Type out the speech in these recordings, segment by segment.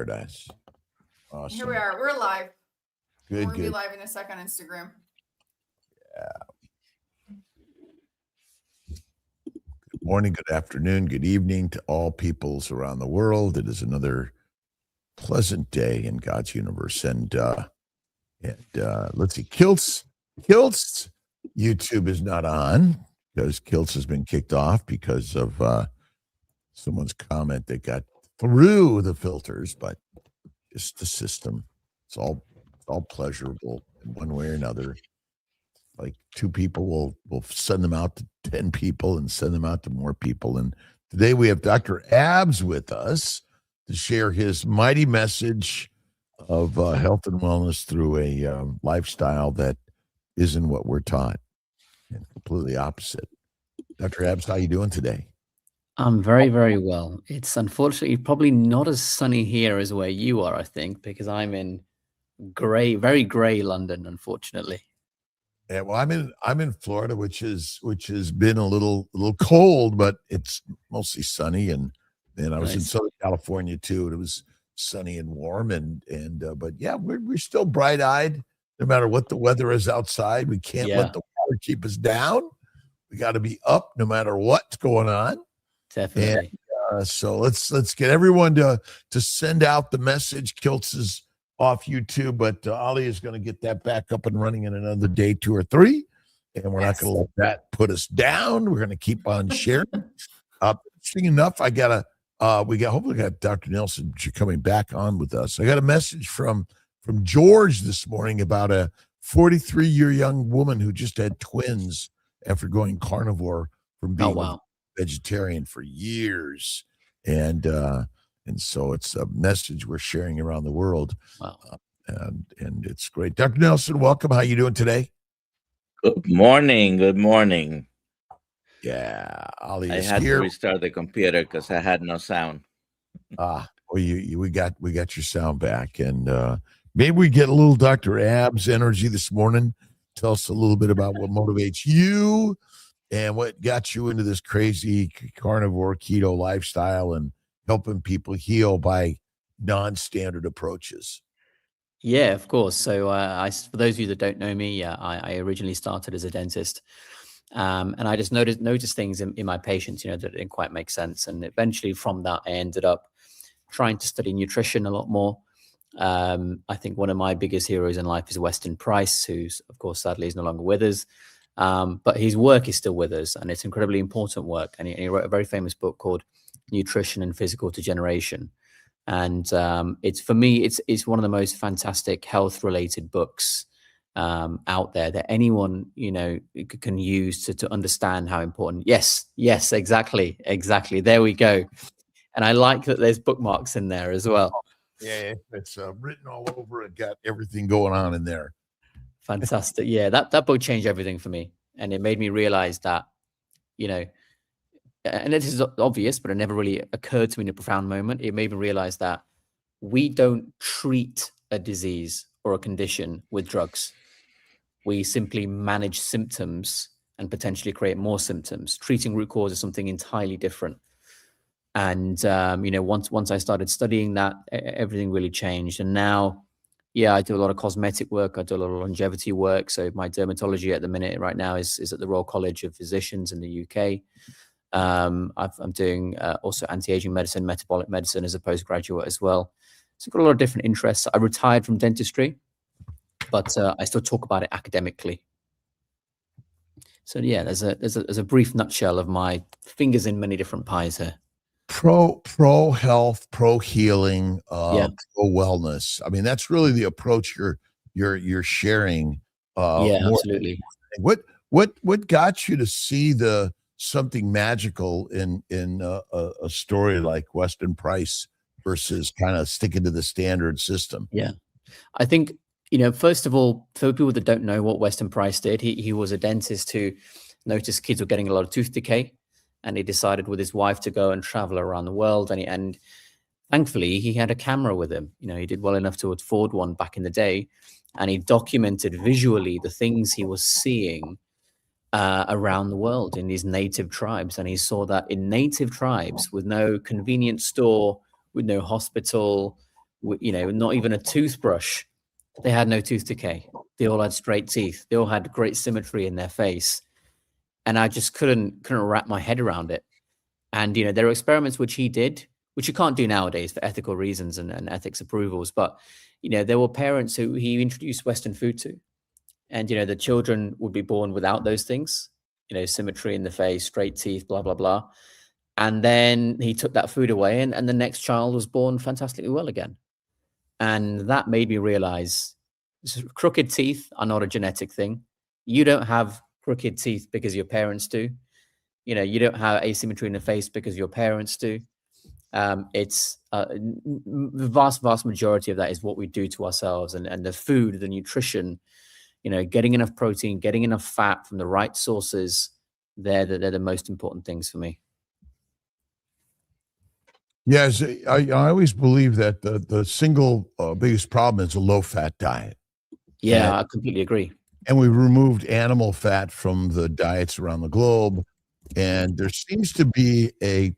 paradise. Awesome. Here we are. We're live. Good, We're going to be good. live in a second on Instagram. Good morning, good afternoon, good evening to all peoples around the world. It is another pleasant day in God's universe. And let's see, Kiltz YouTube is not on because Kiltz has been kicked off because of someone's comment that got through the filters, but just the system. It's all pleasurable in one way or another. Like two people will send them out to 10 people and send them out to more people. And today we have Dr. Abs with us to share his mighty message of health and wellness through a lifestyle that isn't what we're taught, and completely opposite. Dr. Abs, how you doing today? I'm very, very well. It's unfortunately probably not as sunny here as where you are, I think, because I'm in very gray London, unfortunately. Yeah, well, I'm in Florida, which has been a little cold, but it's mostly sunny, and I was in Southern California too, and it was sunny and warm, but yeah, we're still bright-eyed no matter what the weather is outside. We can't let the water keep us down. We got to be up no matter what's going on. Definitely. And, so let's get everyone to send out the message. Kiltz is off YouTube, but Ali is going to get that back up and running in another day, 2 or 3, and we're not going to let that put us down. We're going to keep on sharing. Interesting enough, hopefully got Dr. Nelson coming back on with us. I got a message from George this morning about a 43-year young woman who just had twins after going carnivore from being vegetarian for years, and so it's a message we're sharing around the world. Wow. And it's great. Dr. Nelson, welcome. How you doing today? Good morning. Good morning. Yeah, Ali is I had here. to restart the computer because I had no sound. Well, we got your sound back, and maybe we get a little Dr. Abs energy this morning. Tell us a little bit about what motivates you and what got you into this crazy carnivore keto lifestyle and helping people heal by non-standard approaches. Yeah, of course. So for those of you that don't know me, I originally started as a dentist. And I just noticed things in my patients, that didn't quite make sense. And eventually from that, I ended up trying to study nutrition a lot more. I think one of my biggest heroes in life is Weston Price, who's, of course, sadly is no longer with us. But his work is still with us, and it's incredibly important work. And he wrote a very famous book called Nutrition and Physical Degeneration. And it's one of the most fantastic health-related books out there that anyone can use to understand how important. Yes, exactly. There we go. And I like that there's bookmarks in there as well. Yeah, it's written all over it. Got everything going on in there. Fantastic. Yeah, that book changed everything for me, and it made me realize that, and this is obvious, but it never really occurred to me in a profound moment. It made me realize that we don't treat a disease or a condition with drugs. We simply manage symptoms and potentially create more symptoms. Treating root cause is something entirely different. And, once I started studying that, everything really changed. And now, I do a lot of cosmetic work. I do a lot of longevity work. So my dermatology at the minute right now is at the Royal College of Physicians in the UK. I'm doing also anti-aging medicine, metabolic medicine as a postgraduate as well. So I've got a lot of different interests. I retired from dentistry, but I still talk about it academically. So there's a brief nutshell of my fingers in many different pies here. Pro health, pro healing, pro wellness. I mean, that's really the approach you're sharing. Absolutely. What got you to see something magical in a story like Weston Price versus kind of sticking to the standard system? Yeah, I think first of all, for people that don't know what Weston Price did, he was a dentist who noticed kids were getting a lot of tooth decay. And he decided with his wife to go and travel around the world. And thankfully, he had a camera with him. He did well enough to afford one back in the day. And he documented visually the things he was seeing around the world in these native tribes. And he saw that in native tribes with no convenience store, with no hospital, not even a toothbrush. They had no tooth decay. They all had straight teeth. They all had great symmetry in their face. And I just couldn't wrap my head around it. And, there are experiments which he did, which you can't do nowadays for ethical reasons and ethics approvals. But, there were parents who he introduced Western food to. And, the children would be born without those things, symmetry in the face, straight teeth, blah, blah, blah. And then he took that food away and the next child was born fantastically well again. And that made me realize crooked teeth are not a genetic thing. You don't have crooked teeth because your parents do. You don't have asymmetry in the face because your parents do. It's the vast majority of that is what we do to ourselves, and the food, the nutrition, getting enough protein, getting enough fat from the right sources. They're the most important things for me. Yes, I always believe that the single biggest problem is a low-fat diet. Yeah, And- I completely agree. And we removed animal fat from the diets around the globe. And there seems to be a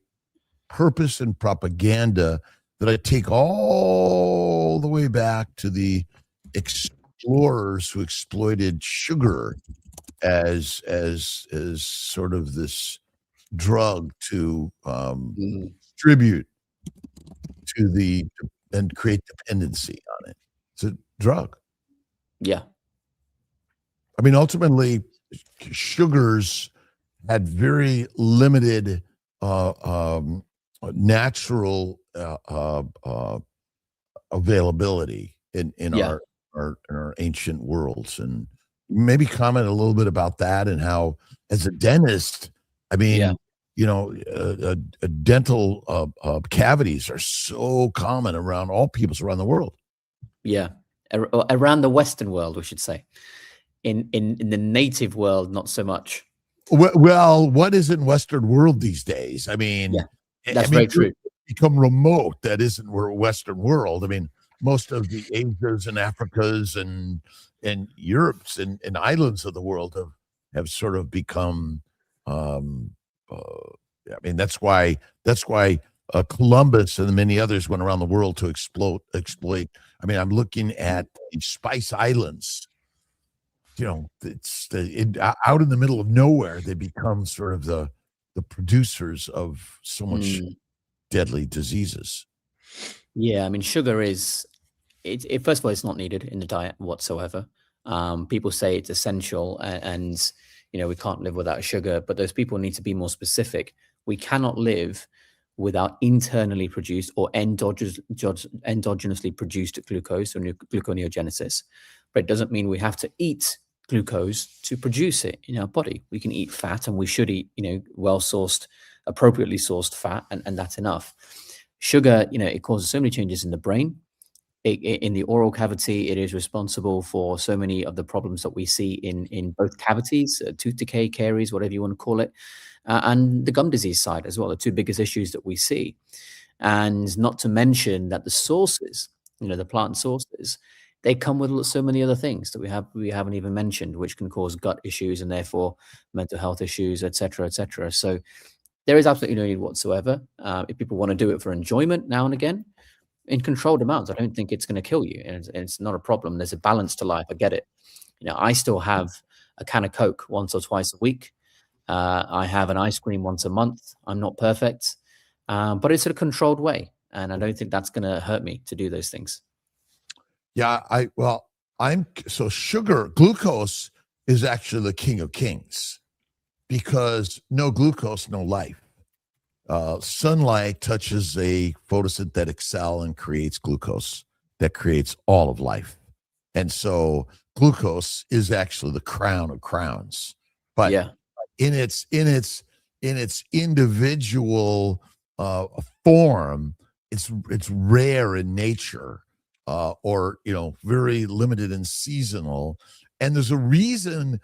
purpose and propaganda that I take all the way back to the explorers who exploited sugar as sort of this drug to distribute to and create dependency on it. It's a drug. Yeah. I mean, ultimately, sugars had very limited natural availability in Yeah. our ancient worlds. And maybe comment a little bit about that and how, as a dentist, I mean, Yeah. dental cavities are so common around all peoples around the world. Yeah. Around the Western world, we should say. In the native world, not so much. Well, what is in Western world these days? I mean, Yeah, that's very true. Become remote. That isn't Western world. I mean, most of the Asias and Africas and Europes and islands of the world have sort of become. I mean, that's why Columbus and many others went around the world to exploit. I mean, I'm looking at the Spice Islands. It's out in the middle of nowhere. They become sort of the producers of so much deadly diseases. Yeah, I mean, sugar is first of all, it's not needed in the diet whatsoever. People say it's essential, and we can't live without sugar. But those people need to be more specific. We cannot live without internally produced or endogenously produced glucose or gluconeogenesis. But it doesn't mean we have to eat glucose to produce it in our body. We can eat fat, and we should eat, well-sourced, appropriately sourced fat, and that's enough. Sugar, it causes so many changes in the brain. In the oral cavity, it is responsible for so many of the problems that we see in both cavities, tooth decay, caries, whatever you want to call it, and the gum disease side as well, the two biggest issues that we see. And not to mention that the sources, the plant sources, they come with so many other things that we haven't even mentioned, which can cause gut issues and therefore mental health issues, et cetera, et cetera. So there is absolutely no need whatsoever. If people want to do it for enjoyment now and again, in controlled amounts, I don't think it's going to kill you. And it's not a problem. There's a balance to life. I get it. I still have a can of Coke once or twice a week. I have an ice cream once a month. I'm not perfect, but it's in a controlled way. And I don't think that's going to hurt me to do those things. Yeah, glucose is actually the king of kings, because no glucose, no life. Sunlight touches a photosynthetic cell and creates glucose that creates all of life. And so glucose is actually the crown of crowns. But in its individual form, it's rare in nature. Or very limited and seasonal, and there's a reason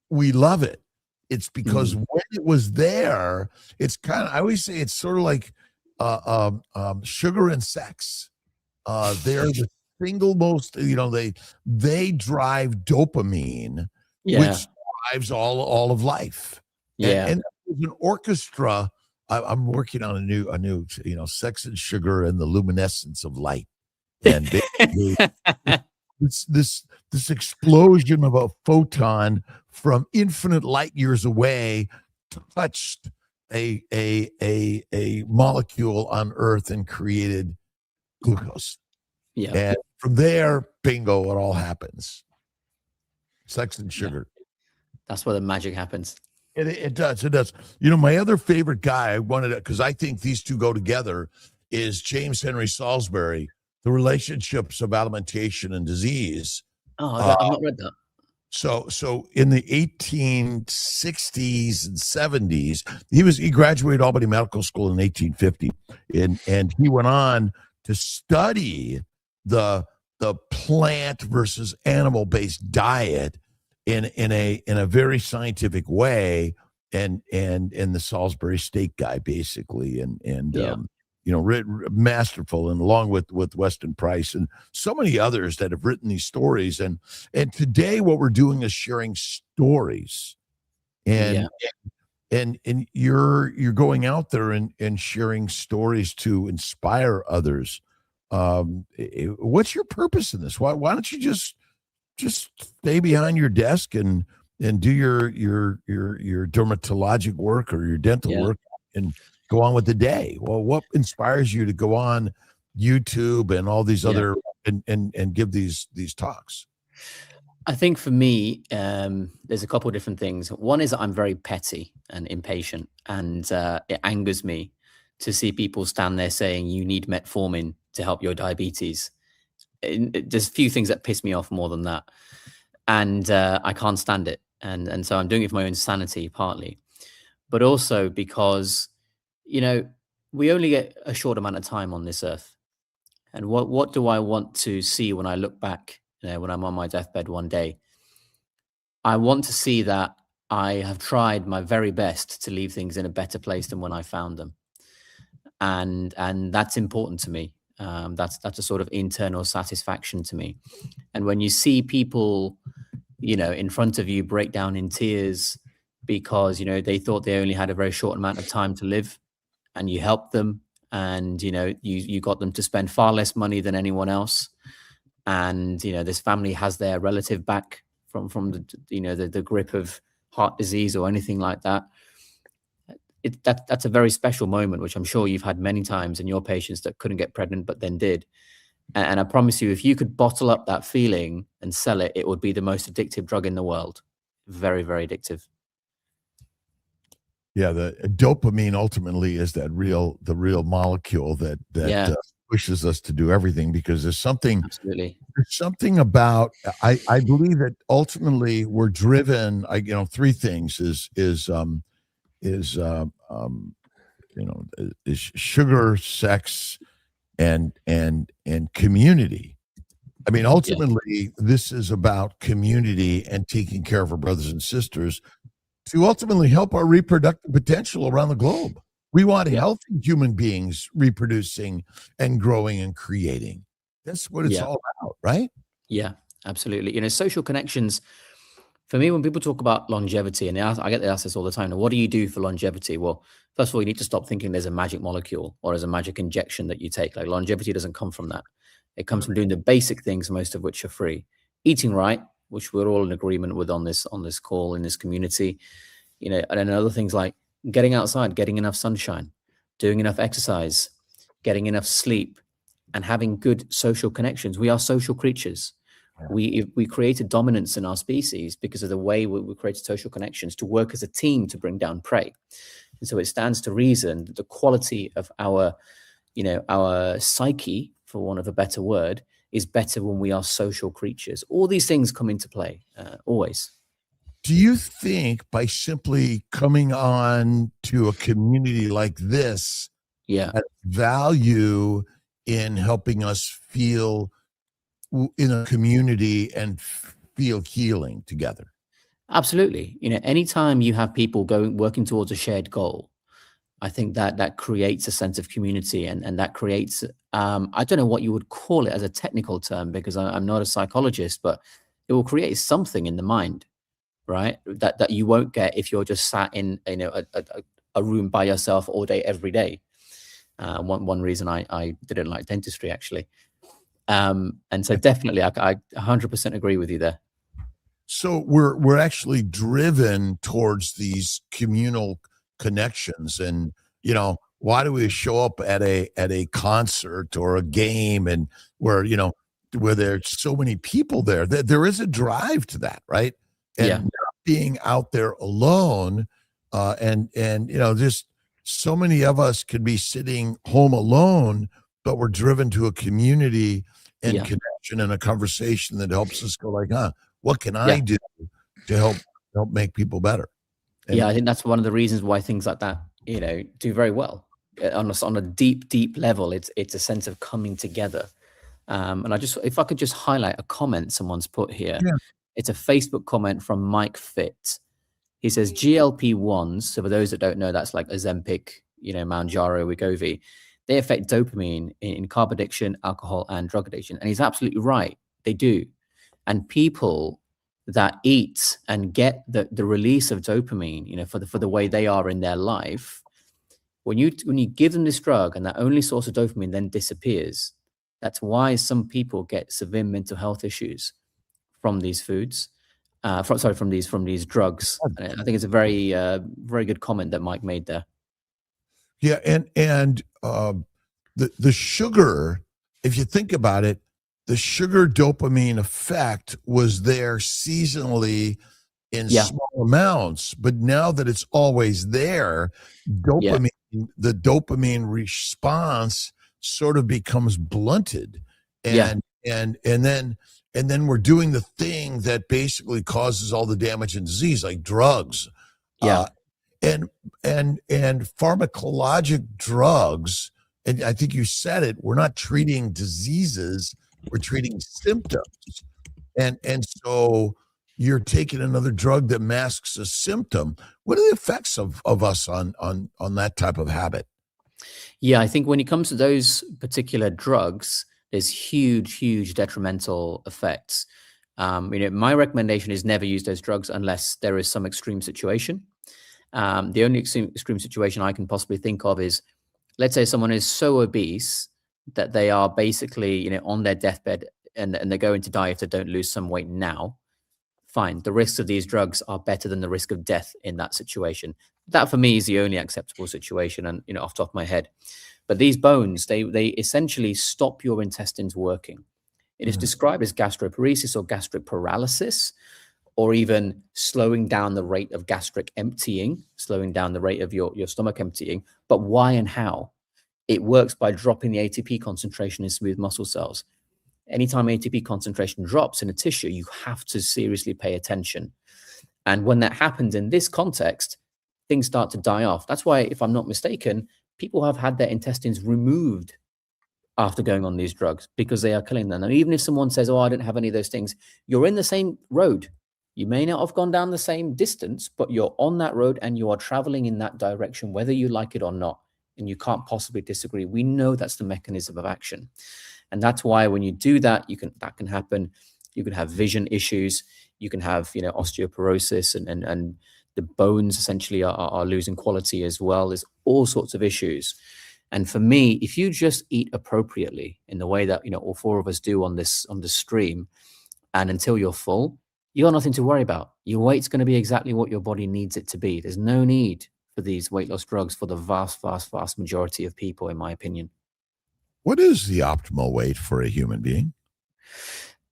we love it. It's because when it was there, it's kind of, I always say it's sort of like sugar and sex. They're the single most, they drive dopamine, which drives all of life. And there's an orchestra. I'm working on a new, Sex and Sugar and the Luminescence of Light. and basically this explosion of a photon from infinite light years away touched a molecule on Earth and created glucose. Yeah. And from there, bingo, it all happens. Sex and sugar. That's where the magic happens. It does. It does. You know, my other favorite guy, I wanted to, because I think these two go together, is James Henry Salisbury, The Relationships of Alimentation and Disease. Oh, I've not read that. So in the 1860s and 70s, he graduated Albany Medical School in 1850, and he went on to study the plant versus animal based diet in a very scientific way, and the Salisbury steak guy basically, and masterful, and along with Weston Price and so many others that have written these stories, and today what we're doing is sharing stories, and you're going out there and sharing stories to inspire others. What's your purpose in this? Why don't you just stay behind your desk and do your dermatologic work or your dental work and go on with the day? Well, what inspires you to go on YouTube and all these other and give these talks? I think for me, there's a couple of different things. One is that I'm very petty and impatient, and it angers me to see people stand there saying you need metformin to help your diabetes. There's few things that piss me off more than that, and I can't stand it, and so I'm doing it for my own sanity partly, but also because we only get a short amount of time on this earth, and what do I want to see when I look back, when I'm on my deathbed one day? I want to see that I have tried my very best to leave things in a better place than when I found them, and that's important to me. That's a sort of internal satisfaction to me. And when you see people, in front of you break down in tears because, they thought they only had a very short amount of time to live, and you helped them, and, you got them to spend far less money than anyone else. And, this family has their relative back from the grip of heart disease or anything like that. That's a very special moment, which I'm sure you've had many times in your patients that couldn't get pregnant but then did. And I promise you, if you could bottle up that feeling and sell it, it would be the most addictive drug in the world. Very, very addictive. Yeah, the dopamine ultimately is the real molecule that pushes us to do everything, because there's something about, I believe that ultimately we're driven. Three things is sugar, sex, and community. I mean, ultimately, this is about community and taking care of our brothers and sisters to ultimately help our reproductive potential around the globe. We want healthy human beings reproducing and growing and creating. That's what it's all about, right? Yeah, absolutely. Social connections. For me, when people talk about longevity, and I get asked this all the time, now, what do you do for longevity? Well, first of all, you need to stop thinking there's a magic molecule or there's a magic injection that you take. Like, longevity doesn't come from that. It comes from doing the basic things, most of which are free. Eating right, which we're all in agreement with on this call, in this community. And then other things like getting outside, getting enough sunshine, doing enough exercise, getting enough sleep, and having good social connections. We are social creatures. We created dominance in our species because of the way we created social connections to work as a team to bring down prey. And so it stands to reason that the quality of our psyche, for want of a better word, is better when we are social creatures. All these things come into play, always. Do you think by simply coming on to a community like this, has value in helping us feel in a community and feel healing together? Absolutely. Anytime you have people working towards a shared goal, I think that creates a sense of community, and that creates, I don't know what you would call it as a technical term, because I'm not a psychologist, but it will create something in the mind, right? That you won't get if you're just sat in a room by yourself all day, every day. One reason I didn't like dentistry, actually. And so definitely, I 100% agree with you there. So we're actually driven towards these communal connections, and why do we show up at a concert or a game, and where there's so many people there? There is a drive to that, right? And Yeah. not being out there alone, and just so many of us could be sitting home alone, but we're driven to a community and Yeah. connection and a conversation that helps us go like, what can I Yeah. do to help make people better? And Yeah, I think that's one of the reasons why things like that, do very well. On a deep level, it's a sense of coming together. And if I could just highlight a comment someone's put here. Yeah. It's a Facebook comment from Mike Fit. He says GLP-1s, so for those that don't know, that's like Ozempic, Mounjaro, Wegovy. They affect dopamine in carb addiction, alcohol, and drug addiction. And he's absolutely right. They do. And people that eat and get the release of dopamine, for the way they are in their life, when you give them this drug and that only source of dopamine then disappears, that's why some people get severe mental health issues from these foods, from these drugs. And I think it's a very very good comment that Mike made there. Yeah, and the sugar, if you think about it, the sugar dopamine effect was there seasonally in small amounts, but now that it's always there, the dopamine response sort of becomes blunted, and then we're doing the thing that basically causes all the damage and disease, like drugs. And pharmacologic drugs, and I think you said it, we're not treating diseases, we're treating symptoms. And so you're taking another drug that masks a symptom. What are the effects of us on that type of habit? Yeah, I think when it comes to those particular drugs, there's huge detrimental effects. My recommendation is never use those drugs unless there is some extreme situation. The only extreme situation I can possibly think of is, let's say someone is so obese that they are basically, on their deathbed and they're going to die if they don't lose some weight now. Fine. The risks of these drugs are better than the risk of death in that situation. That for me is the only acceptable situation, and off the top of my head. But these bones, they essentially stop your intestines working. It is described as gastroparesis or gastric paralysis, or even slowing down the rate of gastric emptying, slowing down the rate of your stomach emptying. But why and how? It works by dropping the ATP concentration in smooth muscle cells. Anytime ATP concentration drops in a tissue, you have to seriously pay attention. And when that happens in this context, things start to die off. That's why, if I'm not mistaken, people have had their intestines removed after going on these drugs because they are killing them. And even if someone says, I don't have any of those things, you're in the same road. You may not have gone down the same distance, but you're on that road and you are traveling in that direction, whether you like it or not. And you can't possibly disagree. We know that's the mechanism of action. And that's why when you do that, that can happen. You can have vision issues. You can have, osteoporosis and the bones essentially are losing quality as well. There's all sorts of issues. And for me, if you just eat appropriately in the way that, all four of us do on this stream, and until you're full, you got nothing to worry about. Your weight's going to be exactly what your body needs it to be. There's no need for these weight loss drugs for the vast majority of people, in my opinion. What is the optimal weight for a human being?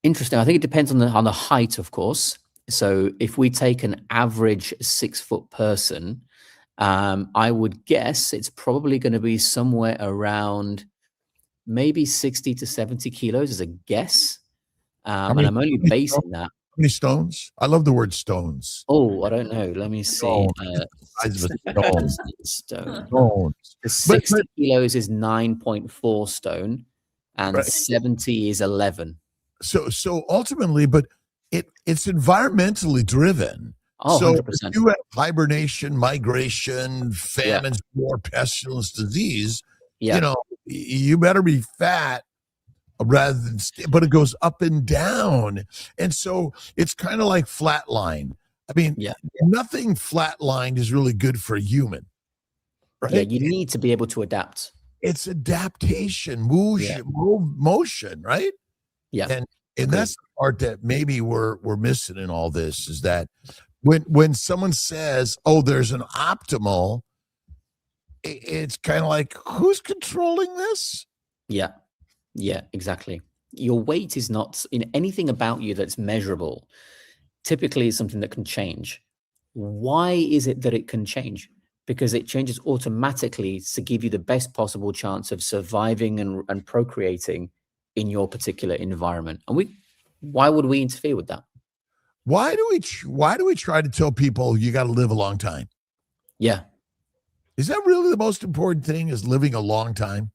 Interesting. I think it depends on the height, of course. So if we take an average 6-foot person, I would guess it's probably going to be somewhere around maybe 60 to 70 kilos as a guess. And I'm only basing that. How many stones? I love the word stones. Oh, I don't know. Let me see. Stone. 60 kilos is 9.4 stone, and 70 is 11. So ultimately, but it's environmentally driven. Oh, so 100%. if you have hibernation, migration, famines, war, pestilence, disease, you better be fat rather than but it goes up and down. And so it's kind of like flatline. I mean, nothing flatlined is really good for a human, right? Yeah, you need to be able to adapt. It's adaptation, motion, right? Yeah. And Agreed. that's the part that maybe we're missing in all this, is that when someone says, "Oh, there's an optimal," it's kind of like, who's controlling this? Yeah. Yeah, exactly. Your weight is not in anything about you that's measurable. Typically, is something that can change. Why is it that it can change? Because it changes automatically to give you the best possible chance of surviving and procreating in your particular environment. And why would we interfere with that? Why do we try to tell people you got to live a long time? Yeah. Is that really the most important thing, is living a long time?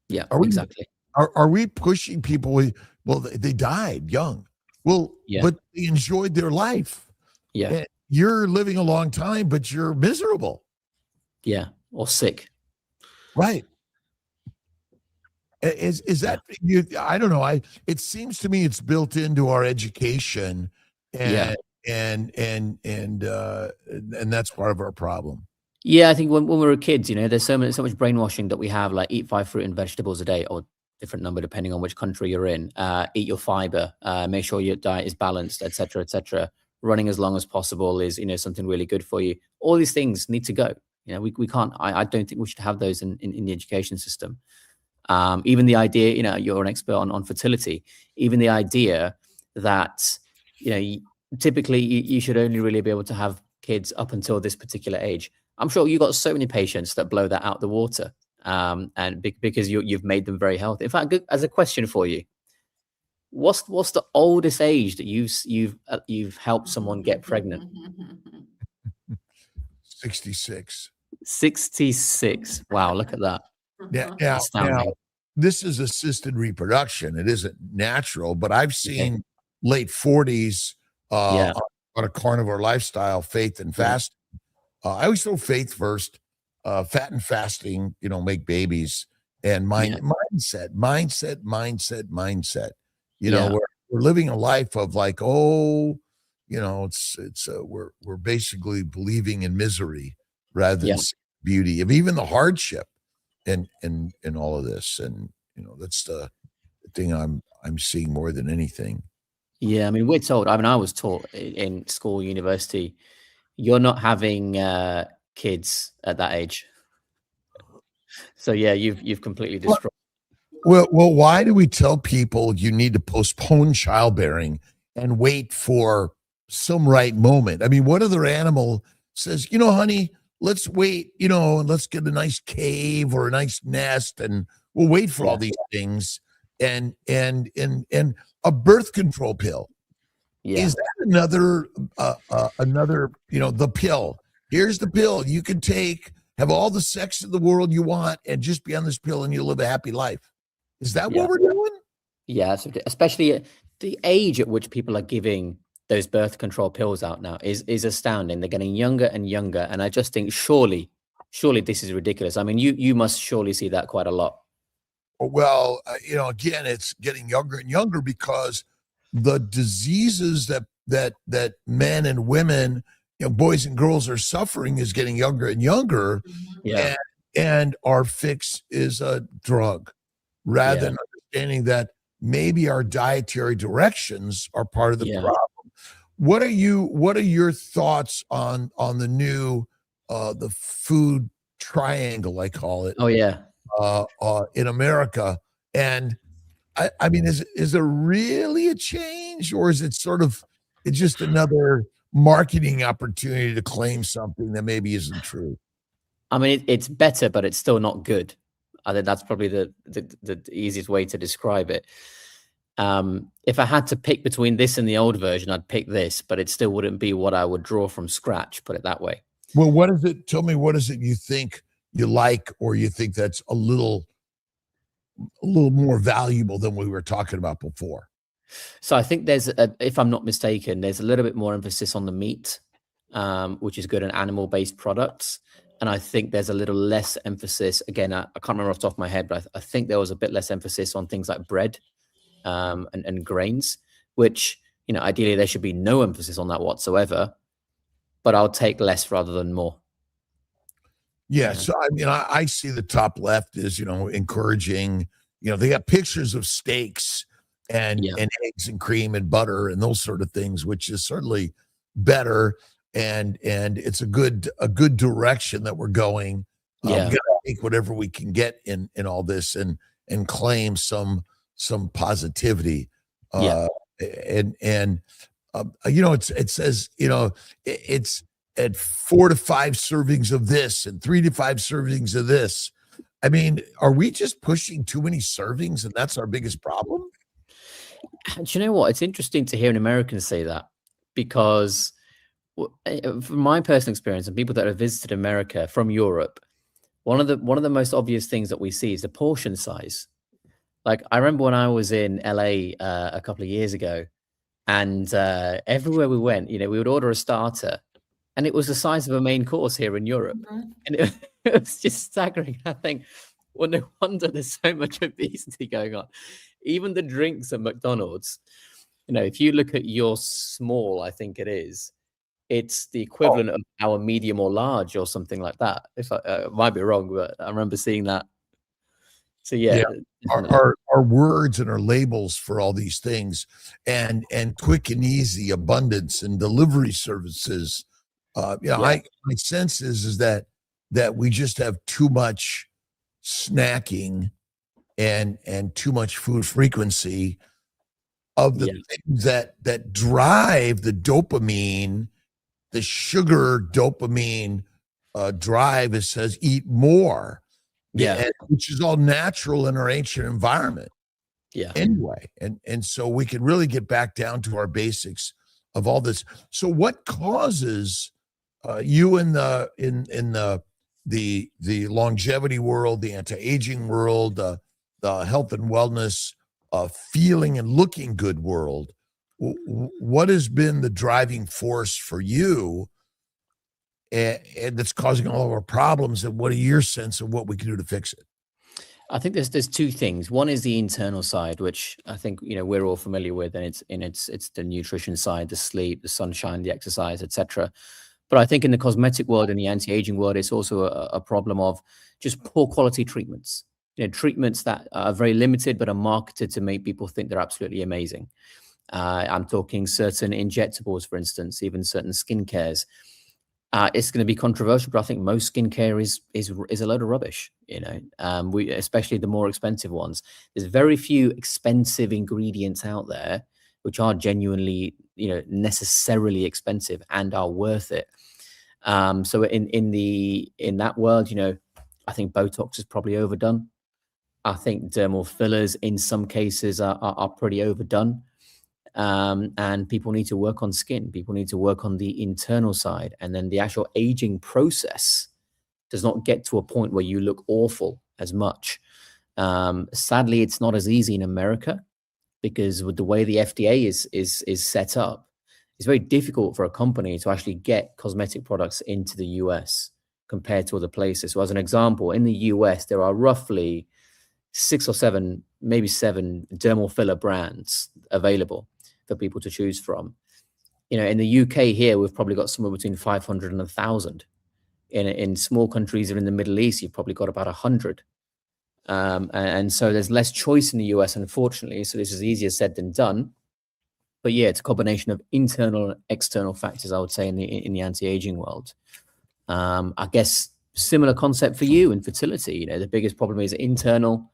Yeah, Are we exactly. are we pushing people? Well, they died young. Well, Yeah. but they enjoyed their life. Yeah. And you're living a long time, but you're miserable. Yeah. Or sick. Right. Is that you? I don't know. It seems to me it's built into our education, Yeah. and that's part of our problem. Yeah, I think when we were kids, there's so much brainwashing that we have, like eat 5 fruit and vegetables a day, or different number depending on which country you're in. Eat your fiber, make sure your diet is balanced, etc., etc. Running as long as possible is, something really good for you. All these things need to go. We can't. I don't think we should have those in the education system. Even the idea, you're an expert on fertility. Even the idea that, typically you should only really be able to have kids up until this particular age. I'm sure you got so many patients that blow that out the water, and because you've made them very healthy. In fact, as a question for you, what's the oldest age that you've helped someone get pregnant? 66. 66. Wow, look at that. Now, Astounding. this is assisted reproduction. It isn't natural, but I've seen late 40s Yeah. on a carnivore lifestyle, faith and fasting. I always throw faith first. Fat and fasting, make babies, and mindset. We're living a life of like, we're basically believing in misery rather than beauty of even the hardship and all of this. And that's the thing I'm seeing more than anything. Yeah, I mean, we're told. I mean, I was taught in school, university, you're not having kids at that age. So yeah, you've completely destroyed. Well, why do we tell people you need to postpone childbearing and wait for some right moment? I mean, what other animal says, honey, let's wait, and let's get a nice cave or a nice nest, and we'll wait for all these things, and a birth control pill. Yeah. Is that another, the pill? Here's the pill you can take, have all the sex in the world you want, and just be on this pill and you'll live a happy life. Is that what we're doing? Yeah, especially the age at which people are giving those birth control pills out now is astounding. They're getting younger and younger. And I just think surely this is ridiculous. I mean, you must surely see that quite a lot. Well, again, it's getting younger and younger because the diseases that men and women, boys and girls are suffering is getting younger and younger. Yeah. And our fix is a drug, rather than understanding that maybe our dietary directions are part of the problem. What are your thoughts on the new the food triangle, I call it? Oh yeah. In America? And I mean, is there really a change, or is it it's just another marketing opportunity to claim something that maybe isn't true? I mean, it's better, but it's still not good. I think that's probably the easiest way to describe it. If I had to pick between this and the old version, I'd pick this, but it still wouldn't be what I would draw from scratch, put it that way. Well, what is it? Tell me, what is it you think you like, or you think that's a little more valuable than we were talking about before? So I think if I'm not mistaken, there's a little bit more emphasis on the meat, which is good, in animal-based products. And I think there's a little less emphasis, again, I can't remember off the top of my head, but I think there was a bit less emphasis on things like bread and grains, which, ideally there should be no emphasis on that whatsoever, but I'll take less rather than more. Yeah. So, I mean, I see the top left is, encouraging, they got pictures of steaks and eggs and cream and butter and those sort of things, which is certainly better. And it's a good direction that we're going. We gotta take whatever we can get in all this and claim some positivity. It says, it's at 4 to 5 servings of this and 3 to 5 servings of this. I mean, are we just pushing too many servings and that's our biggest problem? Do you know what? It's interesting to hear an American say that, because from my personal experience and people that have visited America from Europe, one of the most obvious things that we see is the portion size. Like, I remember when I was in LA a couple of years ago, and everywhere we went, we would order a starter, and it was the size of a main course here in Europe. And it was just staggering. I think, well, no wonder there's so much obesity going on. Even the drinks at McDonald's, if you look at your small, I think it's the equivalent of our medium or large or something like that. If I might be wrong, but I remember seeing that. So our words and our labels for all these things, and quick and easy abundance and delivery services. My sense is that we just have too much snacking and too much food frequency of the things that drive the dopamine, the sugar dopamine drive. It says eat more. Which is all natural in our ancient environment. Anyway, and so we can really get back down to our basics of all this. So what causes you in the longevity world, the anti-aging world, the health and wellness, feeling and looking good world? What has been the driving force for you? And that's causing all of our problems, and what are your sense of what we can do to fix it? I think there's two things. One is the internal side, which I think we're all familiar with, and it's the nutrition side, the sleep, the sunshine, the exercise, etc. But I think in the cosmetic world and the anti-aging world, it's also a problem of just poor quality treatments. Treatments that are very limited but are marketed to make people think they're absolutely amazing. I'm talking certain injectables, for instance, even certain skincares. It's going to be controversial, but I think most skincare is a load of rubbish. Especially the more expensive ones. There's very few expensive ingredients out there which are genuinely, necessarily expensive and are worth it. So in that world, I think Botox is probably overdone. I think dermal fillers in some cases are pretty overdone. And people need to work on skin. People need to work on the internal side. And then the actual aging process does not get to a point where you look awful as much. Sadly, it's not as easy in America, because with the way the FDA is set up, it's very difficult for a company to actually get cosmetic products into the US compared to other places. So as an example, in the US, there are roughly 6 or 7, maybe 7 dermal filler brands available for people to choose from. In the UK here, we've probably got somewhere between 500 and 1,000. In small countries or in the Middle East, you've probably got about 100. And so there's less choice in the US, unfortunately. So this is easier said than done. But yeah, it's a combination of internal and external factors, I would say, in the anti-aging world. I guess similar concept for you in fertility. The biggest problem is internal.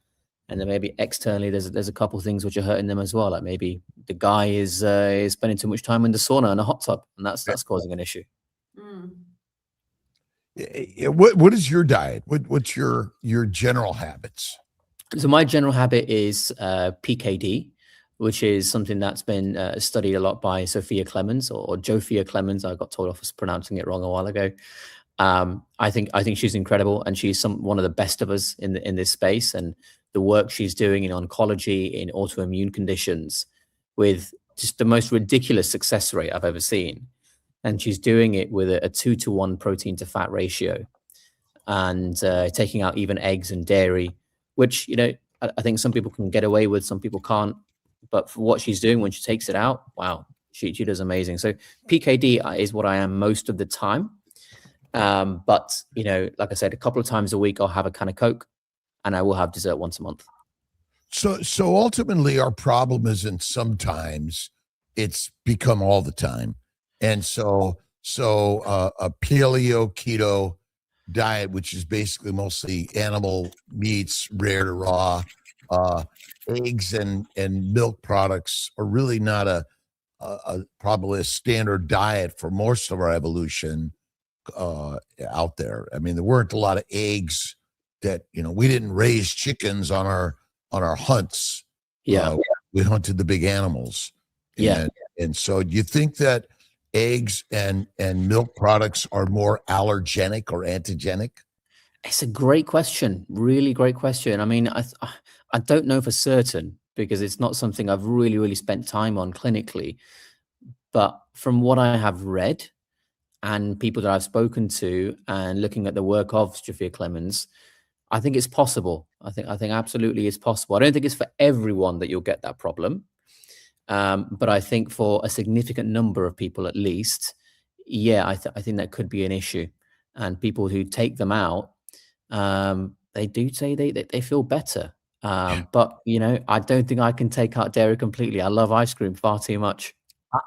And then maybe externally, there's a couple of things which are hurting them as well. Like maybe the guy is spending too much time in the sauna and a hot tub, and that's causing an issue. What is your diet? What's your general habits? So my general habit is PKD, which is something that's been studied a lot by Sophia Clemens or Jophia Clemens. I got told off for pronouncing it wrong a while ago. I think she's incredible, and she's one of the best of us in this space. And the work she's doing in oncology, in autoimmune conditions, with just the most ridiculous success rate I've ever seen. And she's doing it with a 2-to-1 protein to fat ratio, and taking out even eggs and dairy, which, I think some people can get away with, some people can't. But for what she's doing when she takes it out, wow, she does amazing. So PKD is what I am most of the time. But, like I said, a couple of times a week, I'll have a can of Coke, and I will have dessert once a month. So ultimately, our problem isn't sometimes; it's become all the time. And a paleo keto diet, which is basically mostly animal meats, rare to raw, uh, eggs and milk products, are really not probably a standard diet for most of our evolution out there. I mean, there weren't a lot of eggs that we didn't raise chickens on our hunts. Yeah. We hunted the big animals. Yeah. And so do you think that eggs and milk products are more allergenic or antigenic? It's a great question. Really great question. I mean, I don't know for certain because it's not something I've really spent time on clinically. But from what I have read and people that I've spoken to and looking at the work of Javier Clemens, I think it's possible. I think absolutely it's possible. I don't think it's for everyone that you'll get that problem. But I think for a significant number of people at least, yeah, I think that could be an issue. And people who take them out, they do say they feel better. But, I don't think I can take out dairy completely. I love ice cream far too much.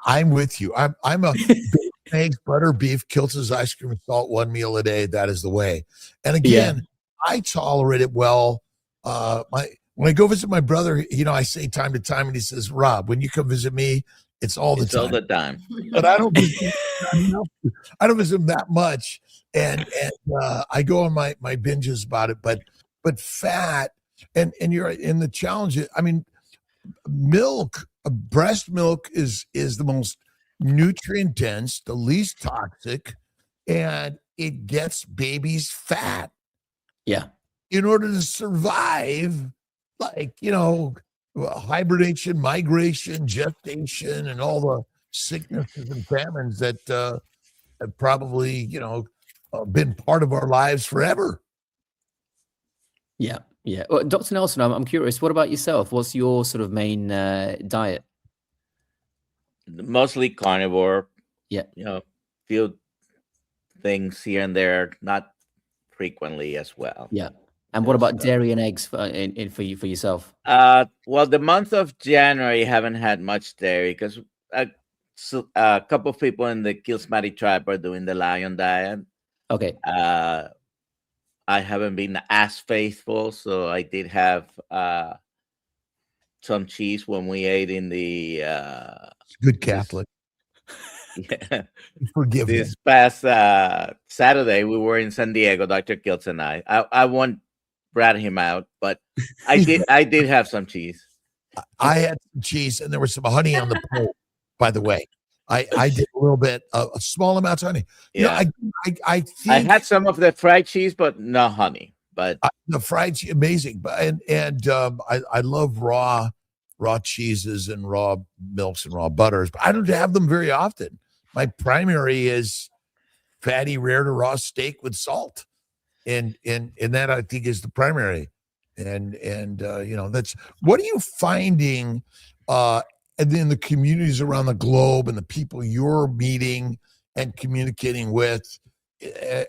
I'm with you. I'm a bacon, eggs, butter, beef, Kiltz's ice cream and salt, one meal a day. That is the way. And again, I tolerate it well. When I go visit my brother, I say time to time, and he says, "Rob, when you come visit me, it's all the time." All the time. But I don't visit him that much, and I go on my binges about it. But fat and you're in the challenge. I mean, milk, breast milk is the most nutrient dense, the least toxic, and it gets babies fat. Yeah. In order to survive, like, hibernation, migration, gestation, and all the sicknesses and famines that have probably, been part of our lives forever. Yeah. Yeah. Well, Dr. Nelson, I'm curious, what about yourself? What's your sort of main diet? Mostly carnivore. Yeah. Few things here and there, not frequently as well. Yeah. And what about dairy and eggs for yourself? Well, the month of January, I haven't had much dairy because a couple of people in the Kiltz tribe are doing the lion diet. Okay. I haven't been as faithful, so I did have some cheese when we ate in the good Catholic. Forgive me. This past Saturday, we were in San Diego, Dr. Kiltz and I won't rat him out, but I did have some cheese. I had some cheese, and there was some honey on the plate, by the way. I did a little bit, a small amount of honey. Yeah. I think I had some of the fried cheese, but no honey. But the fried cheese, amazing. But I love raw cheeses and raw milks and raw butters, but I don't have them very often. My primary is fatty, rare to raw steak with salt, and that I think is the primary. And that's what are you finding? And then the communities around the globe and the people you're meeting and communicating with,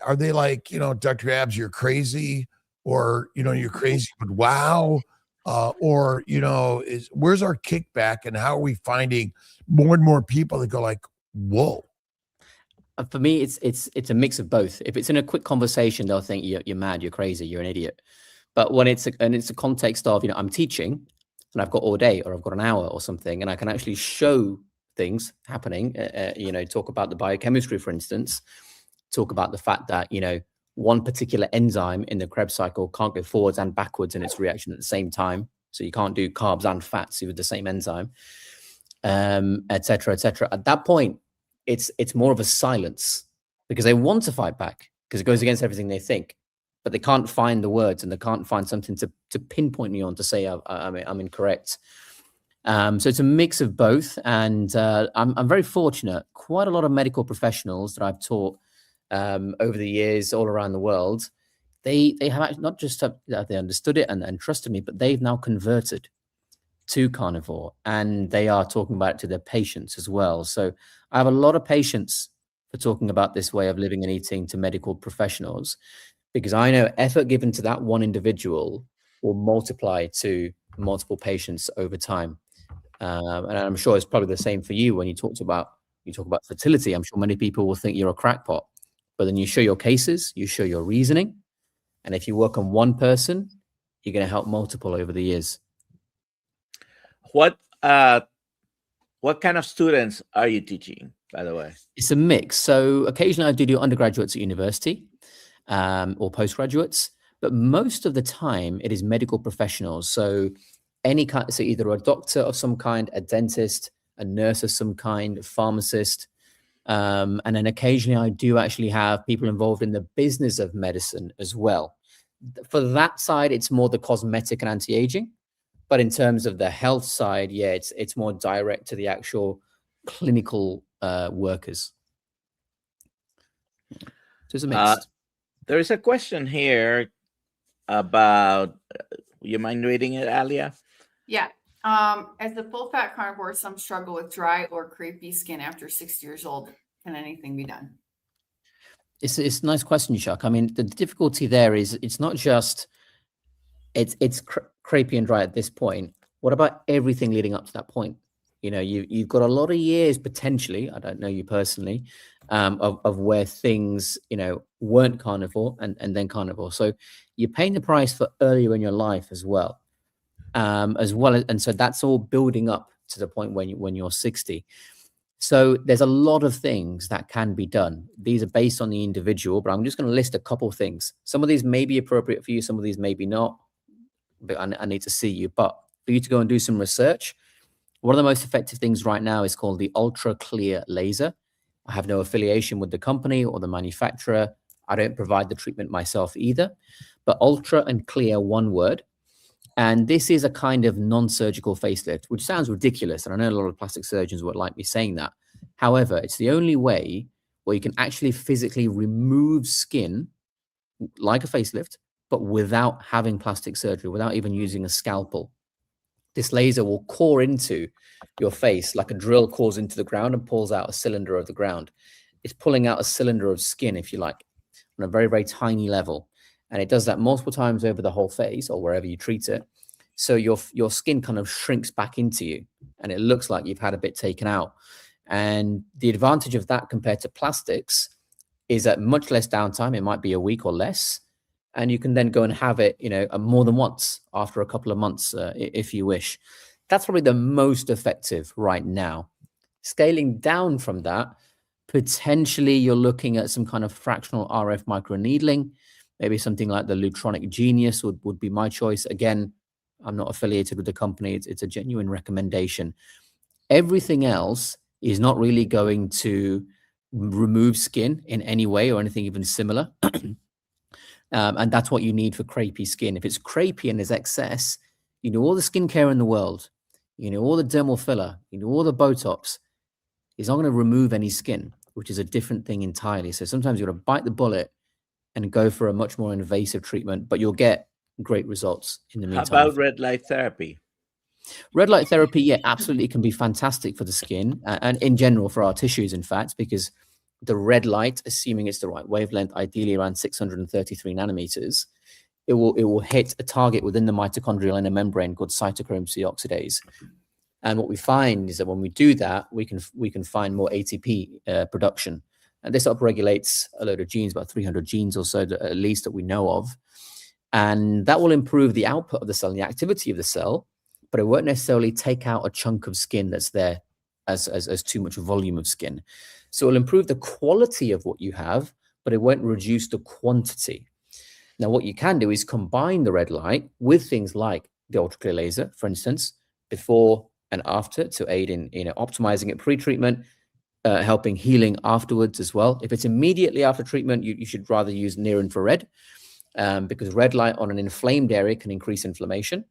are they like, Dr. Abs, you're crazy, or, you're crazy, but wow, or, where's our kickback, and how are we finding more and more people that go like, whoa? For me, it's a mix of both. If it's in a quick conversation, they'll think you're mad, you're crazy, you're an idiot. But when it's a context of, I'm teaching, and I've got all day, or I've got an hour or something, and I can actually show things happening, talk about the biochemistry, for instance, talk about the fact that, one particular enzyme in the Krebs cycle can't go forwards and backwards in its reaction at the same time. So you can't do carbs and fats with the same enzyme, et cetera, et cetera. At that point, it's more of a silence, because they want to fight back because it goes against everything they think. But they can't find the words, and they can't find something to pinpoint me on to say I'm incorrect. So it's a mix of both, and I'm very fortunate. Quite a lot of medical professionals that I've taught over the years all around the world, they have actually not just they understood it and trusted me, but they've now converted to carnivore, and they are talking about it to their patients as well. So I have a lot of patience for talking about this way of living and eating to medical professionals, because I know effort given to that one individual will multiply to multiple patients over time. And I'm sure it's probably the same for you when you talk about fertility. I'm sure many people will think you're a crackpot, but then you show your cases, you show your reasoning, and if you work on one person, you're going to help multiple over the years. What kind of students are you teaching, by the way? It's a mix. So occasionally I do undergraduates at university or postgraduates, but most of the time it is medical professionals. So so either a doctor of some kind, a dentist, a nurse of some kind, a pharmacist, and then occasionally I do actually have people involved in the business of medicine as well. For that side, it's more the cosmetic and anti-aging. But in terms of the health side, yeah, it's more direct to the actual clinical workers. So it's a mix. There is a question here about, you mind reading it, Alia? Yeah. As a full-fat carnivore, some struggle with dry or crepey skin after 60 years old. Can anything be done? It's a nice question, Chuck. I mean, the difficulty there is it's not just it's crepey and dry at this point. What about everything leading up to that point? You know, you've got a lot of years potentially, I don't know you personally, of where things, you know, weren't carnivore and then carnivore. So you're paying the price for earlier in your life as well. And so that's all building up to the point when you're 60. So there's a lot of things that can be done. These are based on the individual, but I'm just going to list a couple of things. Some of these may be appropriate for you, some of these maybe not, but I need to see you. But for you to go and do some research, one of the most effective things right now is called the ultra clear laser. I have no affiliation with the company or the manufacturer. I don't provide the treatment myself either, but ultra and clear, one word. And this is a kind of non-surgical facelift, which sounds ridiculous. And I know a lot of plastic surgeons would like me saying that. However, it's the only way where you can actually physically remove skin like a facelift, but without having plastic surgery, without even using a scalpel. This laser will core into your face like a drill cores into the ground and pulls out a cylinder of the ground. It's pulling out a cylinder of skin, if you like, on a very, very tiny level. And it does that multiple times over the whole face or wherever you treat it. So your skin kind of shrinks back into you and it looks like you've had a bit taken out. And the advantage of that compared to plastics is at much less downtime. It might be a week or less. And you can then go and have it, you know, more than once after a couple of months, if you wish. That's probably the most effective right now. Scaling down from that, potentially you're looking at some kind of fractional RF microneedling. Maybe something like the Lutronic Genius would be my choice. Again, I'm not affiliated with the company. It's a genuine recommendation. Everything else is not really going to remove skin in any way or anything even similar. And that's what you need for crepey skin. If it's crepey and there's excess, you know, all the skincare in the world, you know, all the dermal filler, you know, all the Botox is not going to remove any skin, which is a different thing entirely. So sometimes you're going to bite the bullet and go for a much more invasive treatment, but you'll get great results in the meantime. How about red light therapy? Red light therapy, yeah, absolutely can be fantastic for the skin and in general for our tissues, in fact, because the red light, assuming it's the right wavelength, ideally around 633 nanometers, it will hit a target within the mitochondrial inner membrane called cytochrome C oxidase. And what we find is that when we do that, we can find more ATP production. And this upregulates a load of genes, about 300 genes or so, at least that we know of. And that will improve the output of the cell and the activity of the cell, but it won't necessarily take out a chunk of skin that's there as too much volume of skin. So it'll improve the quality of what you have, but it won't reduce the quantity. Now, what you can do is combine the red light with things like the ultra-clear laser, for instance, before and after to aid in optimizing it pre-treatment, helping healing afterwards as well. If it's immediately after treatment, you should rather use near infrared because red light on an inflamed area can increase inflammation.